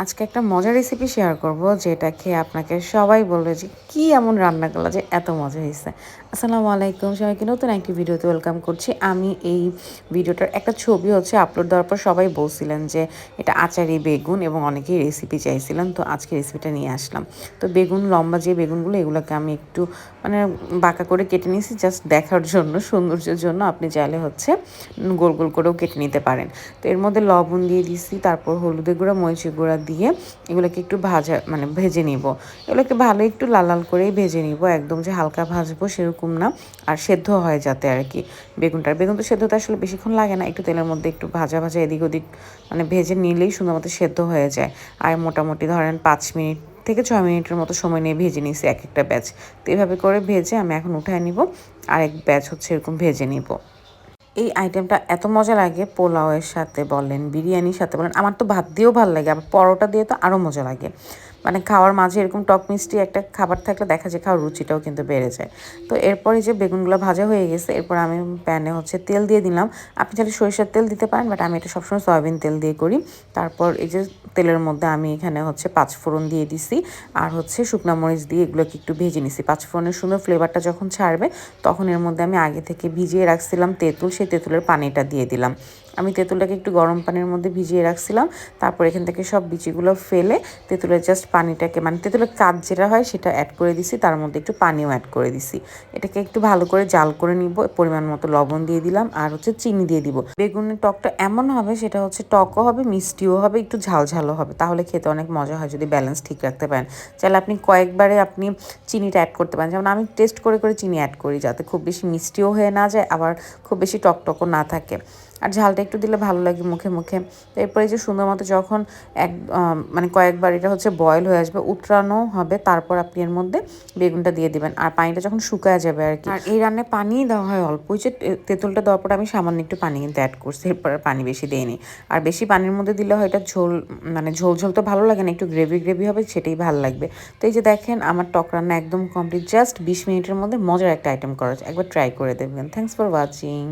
আজকে একটা মজার রেসিপি শেয়ার করব যেটা খেয়ে আপনাকে সবাই বলবে যে কি এমন রান্না করলা যে এত মজা হয়েছে। আসসালামু আলাইকুম, সবাইকে নতুন একটি ভিডিওতে ওয়েলকাম করছি। আমি এই ভিডিওটার একটা ছবি আপলোড দেওয়ার পর সবাই বলছিলেন যে এটা আচারি বেগুন এবং অনেকেই রেসিপি চাইছিলেন, তো আজকে রেসিপিটা নিয়ে আসলাম। তো বেগুন লম্বা যে বেগুনগুলো এগুলোকে আমি একটু মানে বাঁকা করে কেটে নিয়েছি জাস্ট দেখার জন্য, সৌন্দর্যের জন্য। আপনি চাইলে গোল গোল করেও কেটে নিতে পারেন। তো এর মধ্যে লবণ দিয়ে দিছি, তারপর হলুদের গুঁড়া মরিচের গুঁড়া দিয়ে এগুলোকে একটু ভেজে নিব। এগুলোকে ভালো একটু লাল লাল করেই ভেজে নিব, একদম যে হালকা ভাজবো সেরকম না। আর সেদ্ধ হয় যাতে আর কি বেগুন তো সেদ্ধতে আসলে বেশিক্ষণ লাগে না, একটু তেলের মধ্যে একটু ভাজা ভাজা এদিক ওদিক ভেজে নিলেই সুন্দর মতো সেদ্ধ হয়ে যায়। আর মোটামুটি ধরেন 5 মিনিট থেকে 6 মিনিটের মতো সময় নিয়ে ভেজে নিয়েছি এক একটা ব্যাচ। তো এভাবে করে ভেজে আমি এখন উঠায় নিব, আর এক ব্যাচ এরকম ভেজে নিব। এই আইটেমটা এত মজা লাগে, পোলাওয়ের সাথে বলেন, বিরিয়ানির সাথে বলেন, আমার তো ভাত দিয়েও ভালো লাগে, আবার পরোটা দিয়ে তো আরও মজা লাগে। মানে খাওয়ার মাঝে এরকম টক মিষ্টি একটা খাবার থাকলে দেখা যায় খাওয়ার রুচিটাও কিন্তু বেড়ে যায়। তো এরপরে যে বেগুনগুলো ভাজা হয়ে গেছে, এরপর আমি প্যানে তেল দিয়ে দিলাম। আপনি চাইলে সরিষার তেল দিতে পারেন, বাট আমি এটা সবসময় সয়াবিন তেল দিয়ে করি। তারপর এই যে তেলের মধ্যে আমি এখানে পাঁচফোড়ন দিয়ে দিছি, আর শুকনো মরিচ দিয়ে এগুলোকে একটু ভেজে নিছি। পাঁচফোড়নের সুন্দর ফ্লেভারটা যখন ছাড়বে, তখন এর মধ্যে আমি আগে থেকে ভিজিয়ে রাখছিলাম তেঁতুল, সেই তেঁতুলের পানিটা দিয়ে দিলাম। আমি তেঁতুলটাকে একটু গরম পানির মধ্যে ভিজিয়ে রাখছিলাম। তারপর এখান থেকে সব বিচিগুলো ফেলে তেঁতুলের জাস্ট পানিটাকে, মানে তেঁতুলের কাজ যেটা হয় সেটা অ্যাড করে দিছি, তার মধ্যে একটু পানিও অ্যাড করে দিছি। এটাকে একটু ভালো করে জাল করে নিব। পরিমাণ মতো লবণ দিয়ে দিলাম, আর চিনি দিয়ে দিব। বেগুনের টকটা এমন হবে, সেটা টকও হবে, মিষ্টিও হবে, একটু ঝালঝালও হবে, তাহলে খেতে অনেক মজা হয় যদি ব্যালেন্স ঠিক রাখতে পারেন। চাইলে আপনি কয়েকবারে চিনিটা অ্যাড করতে পারেন। যেমন আমি টেস্ট করে করে চিনি অ্যাড করি, যাতে খুব বেশি মিষ্টিও হয়ে না যায়, আবার খুব বেশি টকটকও না থাকে। আর ঝালটা একটু দিলে ভালো লাগে মুখে মুখে। তো এরপরে যে সুন্দর মতো যখন কয়েকবার এটা বয়েল হয়ে আসবে, উতরানো হবে, তারপর আপনি এর মধ্যে বেগুনটা দিয়ে দিবেন। আর পানিটা যখন শুকায় যাবে আর কি। আর এই রান্নায় পানি দেওয়া হয় অল্প। ওই যে তেঁতুলটা দেওয়ার পর আমি সামান্য একটু পানি কিন্তু অ্যাড করছি, এরপর আর পানি বেশি দিইনি। আর বেশি পানির মধ্যে দিলে হয় এটা ঝোল, ঝোল ঝোল তো ভালো লাগে না, একটু গ্রেভি গ্রেভি হবে, সেটাই ভালো লাগবে। তো এই যে দেখেন আমার টক রান্না একদম কমপ্লিট। জাস্ট 20 মিনিটের মধ্যে মজার একটা আইটেম করা যায়, একবার ট্রাই করে দেখবেন। Thanks for watching.